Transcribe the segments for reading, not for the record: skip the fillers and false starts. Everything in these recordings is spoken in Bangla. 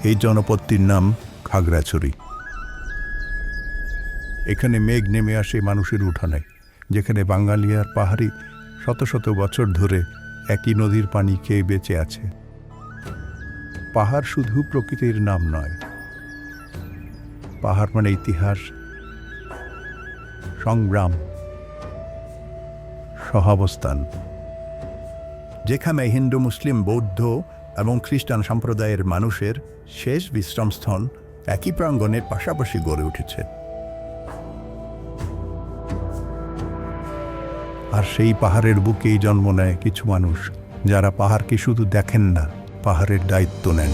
এই জনপদটির নাম খাগড়াছড়ি। এখানে মেঘ নেমে আসে মানুষের উঠানে, যেখানে বাঙালি আর পাহাড়ি শত শত বছর ধরে একই নদীর পানি খেয়ে বেঁচে আছে। পাহাড় শুধু প্রকৃতির নাম নয়, পাহাড় মানে ইতিহাস, সংগ্রাম, সহাবস্থান, যেখানে হিন্দু, মুসলিম, বৌদ্ধ এবং খ্রিস্টান সম্প্রদায়ের মানুষের শেষ বিশ্রামস্থল একই প্রাঙ্গণের পাশাপাশি গড়ে উঠেছে। আর সেই পাহাড়ের বুকেই জন্ম নেয় কিছু মানুষ, যারা পাহাড়কে শুধু দেখেন না, পাহাড়ের দায়িত্ব নেন।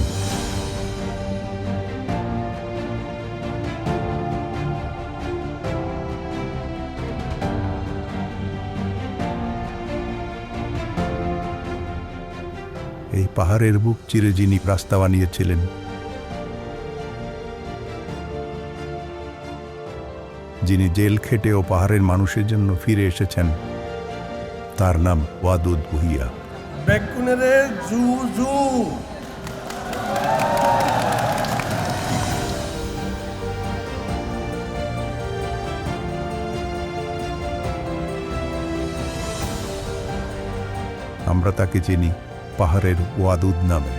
এই পাহাড়ের বুক চিরে যিনি রাস্তা বানিয়েছিলেন, যিনি জেল খেটেও পাহাড়ের মানুষের জন্য ফিরে এসেছেন, তার নাম ওয়াদুদ ভূঁইয়া। বেকুনেরে জু জু। আমরা তাকে চিনি পাহাড়ের ওয়াদুদ নামে।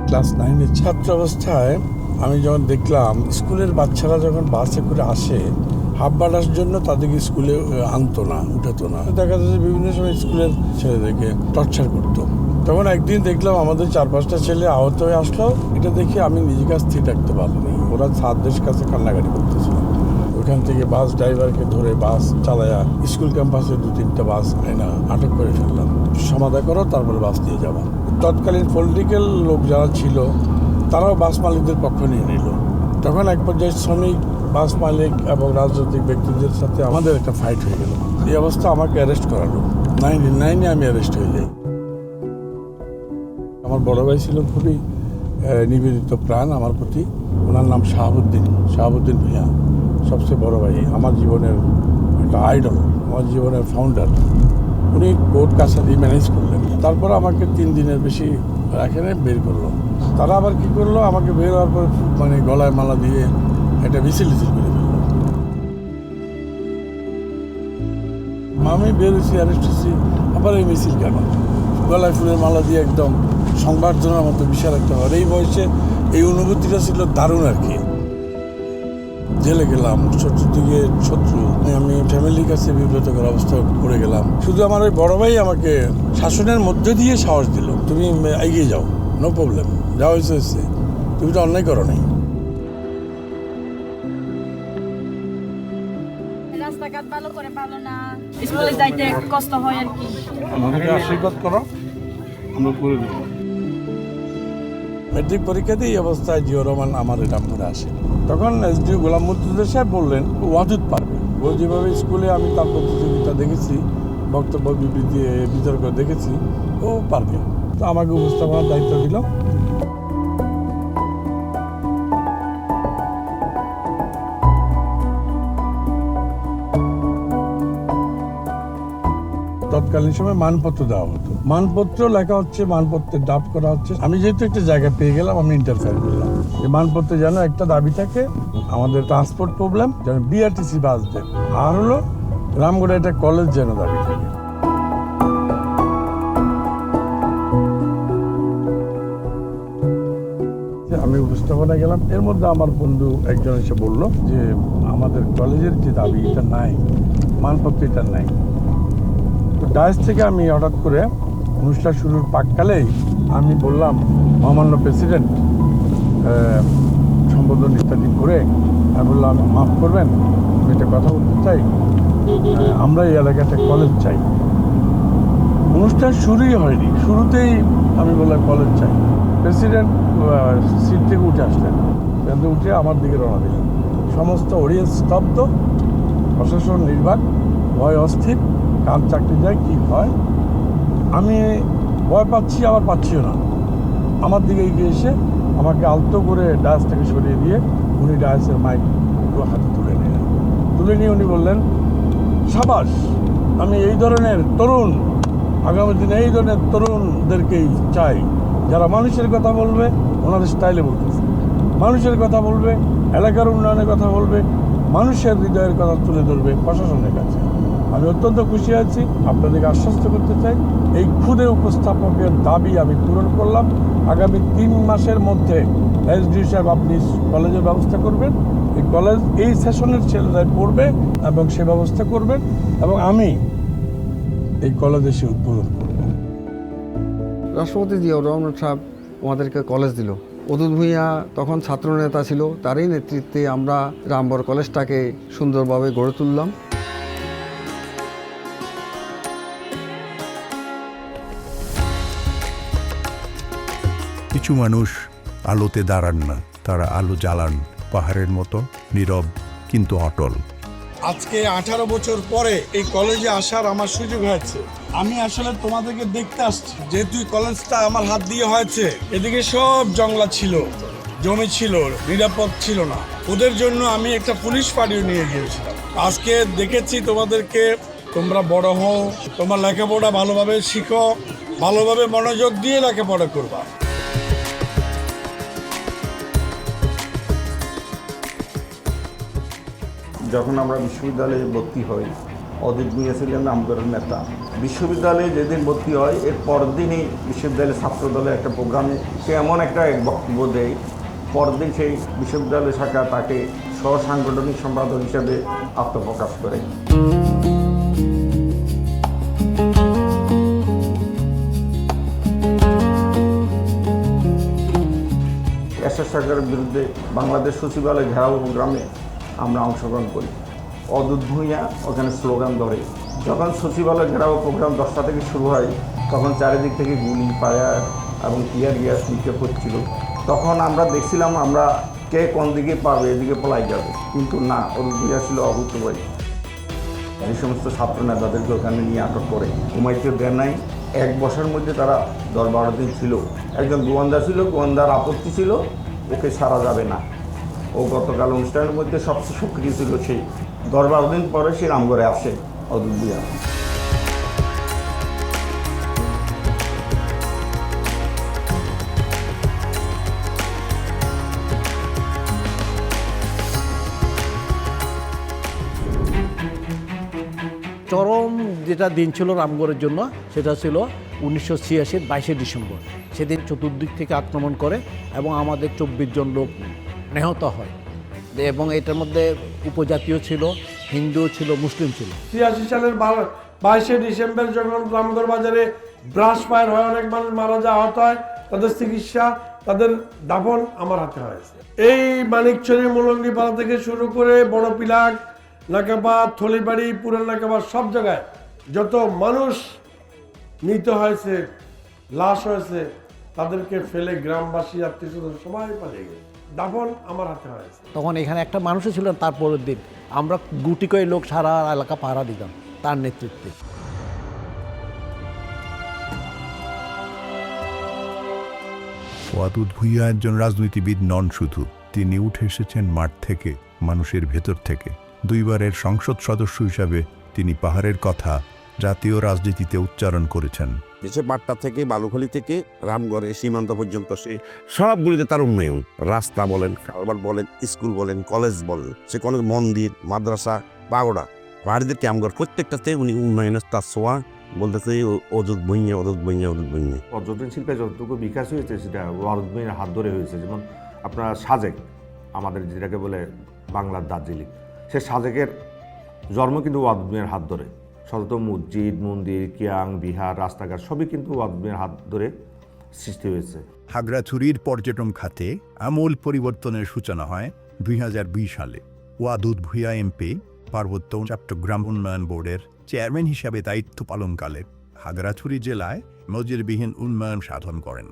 ক্লাস 9-এর ছাত্র অবস্থায় আমি যখন দেখলাম স্কুলের বাচ্চারা যখন বাসে করে আসে, হাফ বাড়ার জন্য তাদেরকে স্কুলে আনতো না, উঠাতো না। দেখা যাচ্ছে বিভিন্ন সময় স্কুলের ছেলেদেরকে টর্চার করতো। তখন একদিন দেখলাম আমাদের 4-5টা ছেলে আহত হয়ে আসলো। এটা দেখে আমি নিজেকে স্থির রাখতে পারিনি। ওরা ছাত্রদের কাছে কান্নাকাটি করতেছিল। ওখান থেকে বাস ড্রাইভারকে ধরে বাস চালায়া স্কুল ক্যাম্পাসে 2-3টা বাস আয়না আটক করে ফেললাম। সমাধা করো, তারপরে বাস দিয়ে যাবা। তৎকালীন পলিটিক্যাল লোক যারা ছিল তারাও বাস মালিকদের পক্ষ নিয়ে নিল। তখন এক পর্যায়ে শ্রমিক, বাস মালিক এবং রাজনৈতিক ব্যক্তিদের সাথে আমাদের একটা ফাইট হয়ে গেল। এই অবস্থা আমাকে অ্যারেস্ট করালো। 99-এ আমি অ্যারেস্ট হয়ে যাই। আমার বড় ভাই ছিল খুবই নিবেদিত প্রাণ আমার প্রতি। ওনার নাম শাহাবুদ্দিন ভূঁইয়া, সবচেয়ে বড় ভাই, আমার জীবনের একটা আইডল, আমার জীবনের ফাউন্ডার। উনি কোর্ট কাছারি ম্যানেজ করলেন। তারপর আমাকে 3 দিনের বেশি এখানে বের করলো। তারা আবার কি করলো, আমাকে বের হওয়ার পর মানে গলায় মালা দিয়ে একটা মিছিল করে ফেললো। আমি বের হয়েছি, অ্যারেস্ট হয়েছি, আবার এই মিছিল কেন? গলায় ফুলের মালা দিয়ে একদম সংবর্ধনার মতো বিশাল একটা হয়। এই বয়সে এই অনুভূতিটা ছিল দারুণ আর কি। জেলে গেলাম, চতুর্দিকে শত্রু, আমি ফ্যামিলির কাছে বিব্রতকর অবস্থা পড়ে গেলাম। শুধু আমার ওই বড় ভাই আমাকে শাসনের মধ্যে দিয়ে সাহস দিল, তুমি এগিয়ে যাও, নো প্রবলেম, যা হয়েছে হয়েছে, তুমি তো অন্যায় করো নাই। রাস্তাঘাট ভালো করে ভালো না, স্কুলে যাইতে কষ্ট হয় আর কি। আমাকে আশীর্বাদ করো, আমরা করে দেব। ম্যাট্রিক পরীক্ষাতে এই অবস্থায় জিয়র রহমান আমার রামপুরে আসে। তখন এসডিও গোলাম মুর্তজা সাহেব বললেন ওয়াদুদ পারবে। ও যেভাবে স্কুলে আমি তার প্রতিযোগিতা দেখেছি, বক্তব্য বিবৃতি বিতর্ক দেখেছি, ও পারবে। তো আমাকে উপস্থাপনার দায়িত্ব দিল। তৎকালীন সময় মানপত্র দেওয়া হতো, মানপত্র লেখা হচ্ছে, মানপত্রের ড্রাফট করা হচ্ছে। আমি যেহেতু একটা জায়গা পেয়ে গেলাম, আমি ইন্টারফেয়ার করলাম। এই মানপত্রে যেন একটা দাবি থাকে, আমাদের ট্রান্সপোর্ট প্রবলেম যেন বিআরটিসি বাস দেন, আর হলো রামগড়ে একটা কলেজ যেন দাবি থাকে। আমি উপস্থাপনা গেলাম, এর মধ্যে আমার বন্ধু একজন এসে বললো যে আমাদের কলেজের যে দাবি এটা নাই, মানপত্র এটা নাই। ডায়াস থেকে আমি হঠাৎ করে অনুষ্ঠান শুরুর পাককালেই আমি বললাম, মহামান্য প্রেসিডেন্ট, সম্বোধন ইত্যাদি করে আমি বললাম, মাফ করবেন, আমি একটা কথা বলতে চাই, আমরা এই এলাকাতে কলেজ চাই। অনুষ্ঠান শুরুই হয়নি, শুরুতেই আমি বললাম কলেজ চাই। প্রেসিডেন্ট সিট থেকে উঠে আসলেন, কিন্তু উঠে আমার দিকে রওনা দিলেন। সমস্ত অডিয়েন্স স্তব্ধ, প্রশাসন নির্বাক, ভয় অস্থির, কার চাকরি যায় কী হয়। আমি ভয় পাচ্ছি, আবার পাচ্ছিও না। আমার দিকে এগিয়ে এসে আমাকে আলতো করে ডায়াস থেকে সরিয়ে দিয়ে উনি ডায়াসের মাইক হাতে তুলে নিলেন। তুলে নিয়ে উনি বললেন, সাবাস, আমি এই ধরনের তরুণ, আগামী দিনে এই ধরনের তরুণদেরকেই চাই, যারা মানুষের কথা বলবে, ওনাদের স্টাইলে বলতেছে, মানুষের কথা বলবে, এলাকার উন্নয়নের কথা বলবে, মানুষের হৃদয়ের কথা তুলে ধরবে প্রশাসনের কাছে। আমি অত্যন্ত খুশি আছি। আপনাদেরকে আশ্বস্ত করতে চাই, এই ক্ষুদে উপস্থাপকের দাবি আমি পূরণ করলাম। আগামী 3 মাসের মধ্যে এসডি সাহেব আপনি কলেজের ব্যবস্থা করবেন, এই কলেজ এই সেশনের ছেলেরা পড়বে এবং সে ব্যবস্থা করবেন, এবং আমি এই কলেজে সে উদ্বোধন করব। রাষ্ট্রপতি জিয়াউর রহমান সাহেব আমাদেরকে কলেজ দিল। অদূত ভূঁইয়া তখন ছাত্রনেতা ছিল, তারই নেতৃত্বে আমরা রামগড় কলেজটাকে সুন্দরভাবে গড়ে তুললাম। কিছু মানুষ আলোতে দাঁড়ান না, তারা আলো জ্বালান, পাহাড়ের মতো নীরব কিন্তু অটল। আজকে 18 বছর পরে এই কলেজে আসার আমার সুযোগ হয়েছে। আমি আসলে তোমাদেরকে দেখতে আসছি, যেহেতু এই কলেজটা আমার হাত দিয়ে হয়েছে। এদিকে সব জংলা ছিল, জমি ছিল, নিরাপদ ছিল না, ওদের জন্য আমি একটা পুলিশ ফাঁড়িও নিয়ে গিয়েছিলাম। আজকে দেখেছি তোমাদেরকে, তোমরা বড় হও, তোমার লেখাপড়া ভালোভাবে শিখো, ভালোভাবে মনোযোগ দিয়ে লেখাপড়া করবা। যখন আমরা বিশ্ববিদ্যালয়ে ভর্তি হই, অদূত ভূঁইয়া ছিলেন রামগড়ের নেতা। বিশ্ববিদ্যালয়ে যেদিন ভর্তি হয় এর পরের দিনই বিশ্ববিদ্যালয়ের ছাত্রদলের একটা প্রোগ্রামে সে এমন একটা বক্তব্য দেয়, পরদিন সেই বিশ্ববিদ্যালয় শাখা তাকে সহসাংগঠনিক সম্পাদক হিসেবে আত্মপ্রকাশ করে। এরশাদ সরকারের বিরুদ্ধে বাংলাদেশ সচিবালয় ঘেরাও প্রোগ্রামে আমরা অংশগ্রহণ করি। অদূত ভূঁইয়া ওখানে স্লোগান ধরে। যখন সচিবালয় ঘেরাও প্রোগ্রাম 10টা থেকে শুরু হয়, তখন চারিদিক থেকে গুলি, ফায়ার এবং টিয়ার গ্যাস নিক্ষেপ হচ্ছিল। তখন আমরা দেখছিলাম আমরা কে কোন দিকে পাবে, এদিকে পলাই যাবে, কিন্তু না, অদূত ভূঁইয়া ছিল অভূতপূর্ব। এই সমস্ত ছাত্র নেতাদেরকে ওখানে নিয়ে আটক করে, ঘুমাইতে দেয় নাই। 1 বছরের মধ্যে তারা 10-12 দিন ছিল। একজন গোয়েন্দা ছিল, গোয়েন্দার আপত্তি ছিল, ওকে ছাড়া যাবে না। ও গতকাল অনুষ্ঠানের মধ্যে সবচেয়ে সক্রিয় ছিল। সেই 10-12 দিন পরে সে রামগড়ে আসে অদূত ভূঁইয়া। চরম যেটা দিন ছিল রামগড়ের জন্য, সেটা ছিল 1986-এর 22শে ডিসেম্বর। সেদিন চতুর্দিক থেকে আক্রমণ করে এবং আমাদের 24 জন লোক নিহত হয়, এবং এটার মধ্যে উপজাতীয় ছিল, হিন্দু ছিল, মুসলিম ছিল। 83 সালের 22শে ডিসেম্বর যখন রামগড় বাজারে ব্রাশ ফায়ার হয়, অনেক মানুষ মারা যায়, আহত হয়, তাদের চিকিৎসা, তাদের দাফন আমার হাতে হয়েছে। এই মানিকছড়ি, মুলঙ্গিপাড়া থেকে শুরু করে বড় পিলাক, নাকাবাদ, থলিবাড়ি, পুরান নাকাবাদ, সব জায়গায় যত মানুষ মৃত হয়েছে, লাশ হয়েছে, তাদেরকে ফেলে গ্রামবাসী, আত্মীয়স্বজন সবাই পালিয়ে গেছে। দাফন আমার হাতে হয়েছে। তখন এখানে একটা মানুষও ছিল, তার পরের দিন আমরা গুটি করে লোক সারা এলাকা পাহারা দিতাম তার নেতৃত্বে। অদূত ভূঁইয়া একজন রাজনীতিবিদ নন শুধু, তিনি উঠে এসেছেন মাঠ থেকে, মানুষের ভেতর থেকে। 2 বারের সংসদ সদস্য হিসাবে তিনি পাহাড়ের কথা জাতীয় রাজনীতিতে উচ্চারণ করেছেন। দেশে পাট্টা থেকে, বালুখালী থেকে রামগড়ে সীমান্ত পর্যন্ত সে সবগুলিতে তার উন্নয়ন, রাস্তা বলেন, কালভার্ট বলেন, স্কুল বলেন, কলেজ বলেন, সে কোনো মন্দির, মাদ্রাসা, পাগোড়া, পাহাড়িদের ক্যাম্পঘর, প্রত্যেকটাতে উনি উন্নয়নের তার ছোঁয়া বলতেছে অদূত ভূঁইয়া, অদূত ভূঁইয়া, অদূত ভূঁইয়া। পর্যটন শিল্পে যতটুকু বিকাশ হয়েছে সেটা অদূত ভূঁইয়ার হাত ধরে হয়েছে। যেমন আপনার সাজেক, আমাদের যেটাকে বলে বাংলার দার্জিলিং, সে সাজেকের জন্ম কিন্তু অদূত ভূঁইয়ার হাত ধরে। শত মসজিদ, মন্দির, কিয়াং, বিহার, রাস্তাঘাট সবই কিন্তু অদূত ভূঁইয়ার হাত ধরে সৃষ্টি হয়েছে। খাগড়াছড়ির পর্যটন খাতে আমূল পরিবর্তনের সূচনা হয় 2020 সালে। অদূত ভূঁইয়া এমপি পার্বত্য চট্টগ্রাম উন্নয়ন বোর্ডের চেয়ারম্যান হিসাবে দায়িত্ব পালনকালে খাগড়াছড়ি জেলায় নজিরবিহীন উন্নয়ন সাধন করেন,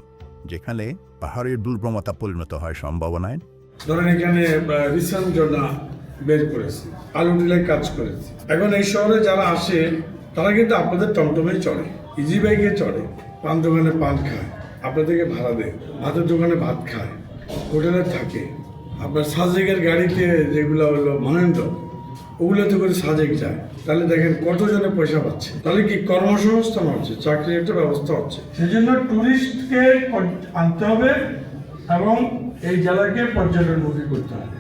যেখানে পাহাড়ের দুর্গমতা পরিণত হয় সম্ভাবনায়। ধরেন এখানে রিসেন্ট জনা বের করেছে, আলু ডিলায় কাজ করেছে। এখন এই শহরে যারা আসে তারা কিন্তু আপনাদের টমটমেই চড়ে, ইজি বাইকে চড়ে, পান দোকানে পান খায়, আপনাদেরকে ভাড়া দেয়, ভাতের দোকানে ভাত খায়, হোটেলে থাকে। আপনার সাজেকের গাড়িতে যেগুলো হলো মহেন্দ্র, ওগুলোতে করে সাজেক যায়, তাহলে দেখেন কতজনে পয়সা পাচ্ছে, তাহলে কি কর্মসংস্থান হচ্ছে, চাকরির একটা ব্যবস্থা হচ্ছে। সেজন্য ট্যুরিস্টকে আনতে হবে এবং এই জেলাকে পর্যটনমুখী করতে হবে।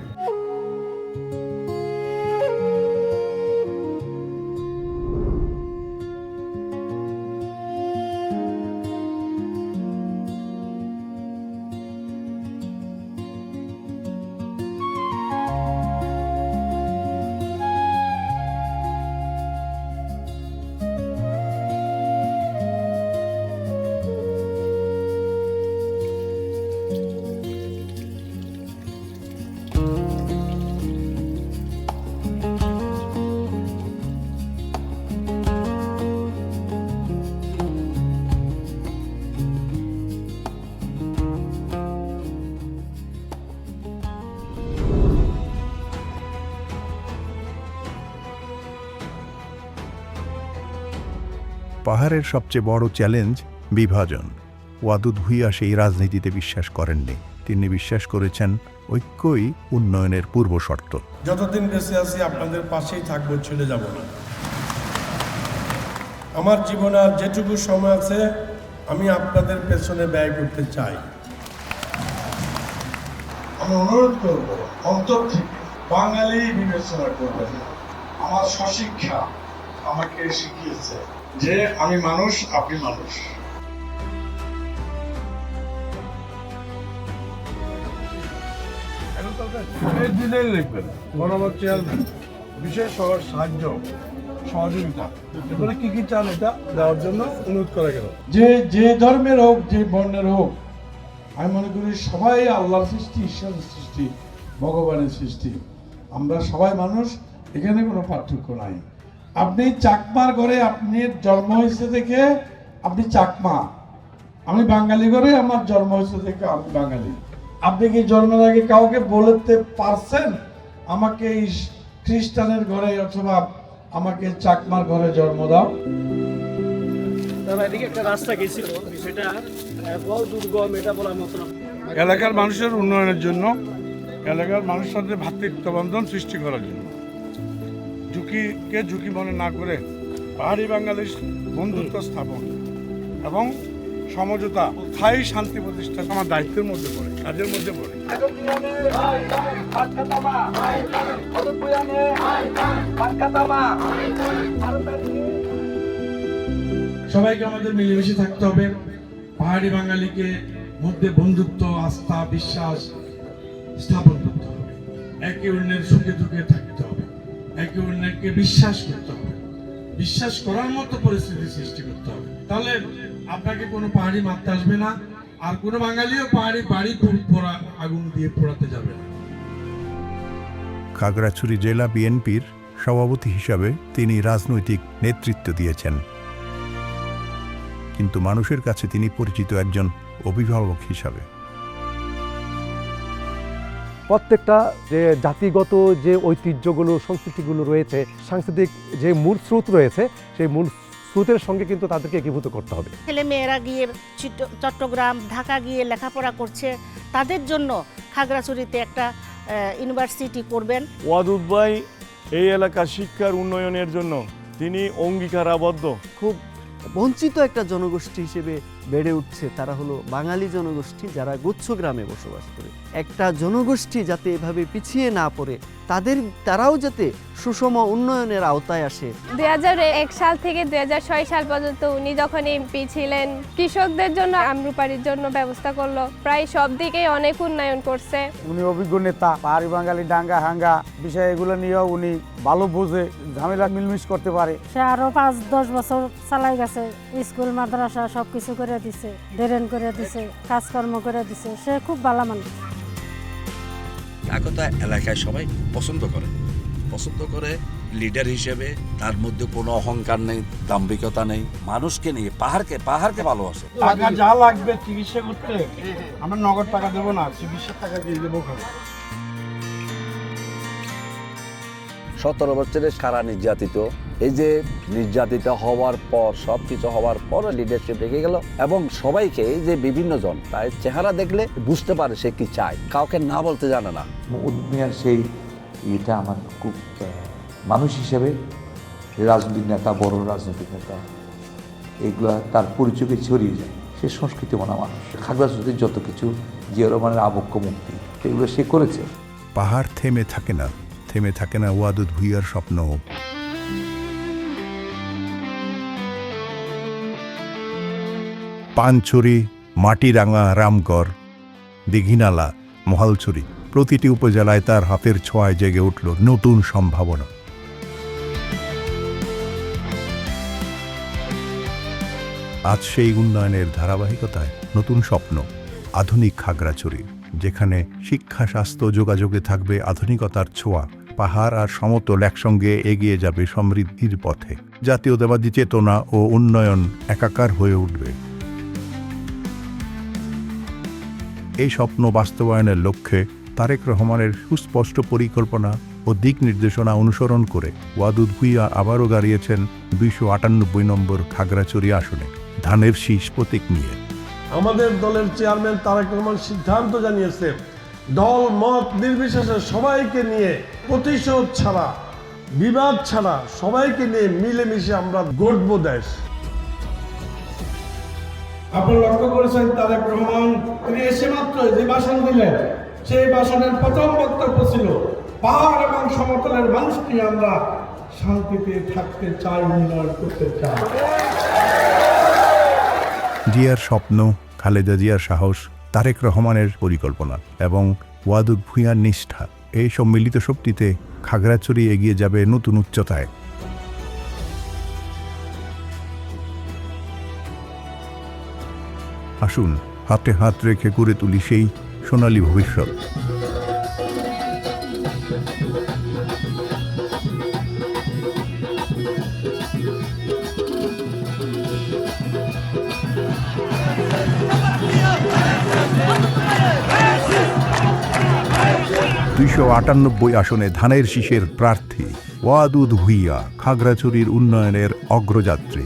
পাহাড়ের সবচেয়ে বড় চ্যালেঞ্জ বিভাজন। ওয়াদুদ ভূঁইয়া সেই রাজনীতিতে বিশ্বাস করেননি। তিনি বিশ্বাস করেছেন ঐক্যই উন্নয়নের পূর্ব শর্ত। যতদিন বেঁচে আছি আপনাদের পাশেই থাকবো, ছেড়ে যাব না। আমার জীবনে আর যেটুকু সময় আছে আমি আপনাদের পেছনে ব্যয় করতে চাই। আমি অনুরোধ করব অন্তর থেকে বাঙালি বিবেচনা করবেন। আমার স্বশিক্ষা আমাকে শিখিয়েছে যে আমি মানুষ, আপনি মানুষ। এই দিনে লিখবেন বরাবর চেয়ারম্যান বিশেষ সাহায্য সহযোগিতা এগুলো কি কি চান এটা দেওয়ার জন্য অনুরোধ করা গেল। যে ধর্মের হোক, যে বর্ণের হোক, আমি মনে করি সবাই আল্লাহর সৃষ্টি, ঈশ্বরের সৃষ্টি, ভগবানের সৃষ্টি। আমরা সবাই মানুষ, এখানে কোনো পার্থক্য নাই। আপনি চাকমার ঘরে আপনি জন্ম হয়েছে দেখে আপনি চাকমা, আমি বাঙালি ঘরে আমার জন্ম হয়েছে দেখে আমি বাঙালি। আপনি কি জন্মের আগে কাউকে বলতে পারছেন আমাকে এই খ্রিস্টানের ঘরে অথবা আমাকে চাকমার ঘরে জন্ম দাও? এলাকার মানুষের উন্নয়নের জন্য, এলাকার মানুষের সাথে ভ্রাতৃত্ব বন্ধন সৃষ্টি করার জন্য, ঝুঁকিকে ঝুঁকি মনে না করে পাহাড়ি বাঙালির বন্ধুত্ব স্থাপন এবং সমঝোতা, স্থায়ী শান্তি প্রতিষ্ঠা আমার দায়িত্বের মধ্যে পড়ে, কাজের মধ্যে পড়ে। সবাইকে আমাদের মিলেমিশে থাকতে হবে। পাহাড়ি বাঙালিকে মধ্যে বন্ধুত্ব, আস্থা, বিশ্বাস স্থাপন করতে হবে। একে অন্যের সুখে দুঃখে থাকতে হবে, একে অন্যকে বিশ্বাস করতে হবে, বিশ্বাস করার মতো পরিস্থিতি সৃষ্টি করতে হবে। তাহলে আপনাকে কোনো পাহাড়ি মারতে আসবে না, আর কোনো বাঙালিও পাহাড়ি বাড়ি পোড়া আগুন দিয়ে পোড়াতে যাবে না। খাগড়াছড়ি জেলা বিএনপির সভাপতি হিসাবে তিনি রাজনৈতিক নেতৃত্ব দিয়েছেন, কিন্তু মানুষের কাছে তিনি পরিচিত একজন অভিভাবক হিসাবে। প্রত্যেকটা যে জাতিগত যে ঐতিহ্যগুলো, সংস্কৃতিগুলো রয়েছে, সাংস্কৃতিক যে মূল স্রোত রয়েছে, সেই মূল স্রোতের সঙ্গে কিন্তু তাদেরকে একীভূত করতে হবে। ছেলে মেয়েরা গিয়ে চট্টগ্রাম, ঢাকা গিয়ে লেখাপড়া করছে, তাদের জন্য খাগড়াছড়িতে একটা ইউনিভার্সিটি করবেন। ওয়াদুদ ভাই এই এলাকার শিক্ষার উন্নয়নের জন্য তিনি অঙ্গীকারাবদ্ধ। খুব বঞ্চিত একটা জনগোষ্ঠী হিসেবে বেড়ে উঠছে, তারা হলো বাঙালি জনগোষ্ঠী যারা গুচ্ছ গ্রামে বসবাস করে। একটা জনগোষ্ঠী যাতে এভাবে পিছিয়ে না পড়ে, তারাও যাতে সুষম উন্নয়নের আওতায় আসে। 2001 সাল থেকে 2006 সাল পর্যন্ত উনি যখন এমপি ছিলেন, কৃষকদের জন্য আমরুপারির জন্য ব্যবস্থা করলো, প্রায় সব দিকেই অনেক উন্নয়ন করছে। উনি অভিজ্ঞ নেতা, পাহাড়ি বাঙালি ডাঙ্গা হাঙ্গা বিষয় এগুলো নিয়েও উনি ভালো বোঝে, ঝামেলা মিলমিশ করতে পারে। সে আরো 5-10 বছর চালাই গেছে, স্কুল মাদ্রাসা সবকিছু করে দিছে, ড্রেন করে দিছে, কাজকর্ম করে দিছে, সে খুব ভালো মানুষ। তাকে তো এলাকায় সবাই পছন্দ করে লিডার হিসেবে। তার মধ্যে কোনো অহংকার নেই, দাম্ভিকতা নেই, মানুষকে নিয়ে পাহাড়কে ভালোবাসে। টাকা যা লাগবে চিকিৎসা করতে আমরা নগদ টাকা দেবো না, চিকিৎসার টাকা দিয়ে দেবো। 17 বছরের সারা নির্যাতিত, এই যে নির্যাতিত হওয়ার পর, সব কিছু হওয়ার পর লিডারশিপ রেখে গেল এবং সবাইকে এই যে বিভিন্ন জন তার চেহারা দেখলে বুঝতে পারে সে কি চায়, কাউকে না বলতে জানে না। উদ্মিয়ার সেই এটা আমার খুব মানুষ হিসেবে রাজনৈতিক নেতা, বড় রাজনৈতিক নেতা, এগুলা তার পরিচয়কে ছড়িয়ে যায়। সে সংস্কৃতি মানা মানুষ। খাগড়াছড়িতে যত কিছু জিয়া রহমানের আবক্ষ মুক্তি, এগুলো সে করেছে। পাহাড় থেমে থাকে না ওয়াদুদ ভুঁইয়ার স্বপ্ন। পানছড়ি, মাটিরাঙ্গা, রামগড়, দিঘিনালা, মহালছড়ি প্রতিটি উপজেলায় তার হাতের ছোঁয়ায় জেগে উঠল নতুন সম্ভাবনা। আজ সেই উন্নয়নের ধারাবাহিকতায় নতুন স্বপ্ন আধুনিক খাগড়াছড়ি, যেখানে শিক্ষা, স্বাস্থ্য, যোগাযোগে থাকবে আধুনিকতার ছোঁয়া। পাহাড় আর সমতল একসঙ্গে এগিয়ে যাবে সমৃদ্ধির পথে। জাতীয়তাবাদী চেতনা ও উন্নয়ন একাকার হয়ে উঠবে। এই স্বপ্ন বাস্তবায়নের লক্ষ্যে তারেক রহমানের সুস্পষ্ট পরিকল্পনা ও দিক নির্দেশনা অনুসরণ করে ওয়াদুদ ভুঁইয়া আবারও দাঁড়িয়েছেন 298 নম্বর খাগড়াছড়ি আসনে ধানের শীষ প্রতীক নিয়ে। আমাদের দলের চেয়ারম্যান তারেক রহমান সিদ্ধান্ত জানিয়েছে, দল মত নির্বিশেষে সবাইকে নিয়ে, প্রতিশোধ ছাড়া, বিবাদ ছাড়া সবাইকে নিয়ে মিলেমিশে আমরা গড়ব দেশ। আপনি লক্ষ্য করেছেন তারেক রহমান তিনি এসে মাত্র যে ভাষণ দিলেন, সেই ভাষণের প্রথম বক্তব্য ছিল, পাহাড় এবং সমতলের মানুষকে আমরা শান্তিতে থাকতে চাই, উন্নয়ন করতে চাই। জিয়ার স্বপ্ন, খালেদা জিয়ার সাহস, তারেক রহমানের পরিকল্পনা এবং ওয়াদুদ ভুঁইয়ার নিষ্ঠা, এই সম্মিলিত শক্তিতে খাগড়াছড়ি এগিয়ে যাবে নতুন উচ্চতায়। আসুন হাতে হাত রেখে করে তুলি সেই সোনালী ভবিষ্যৎ। আসনে ধানের শীষের প্রার্থী ওয়াদুদ ভুঁইয়া খাগড়াছড়ির উন্নয়নের অগ্রযাত্রী।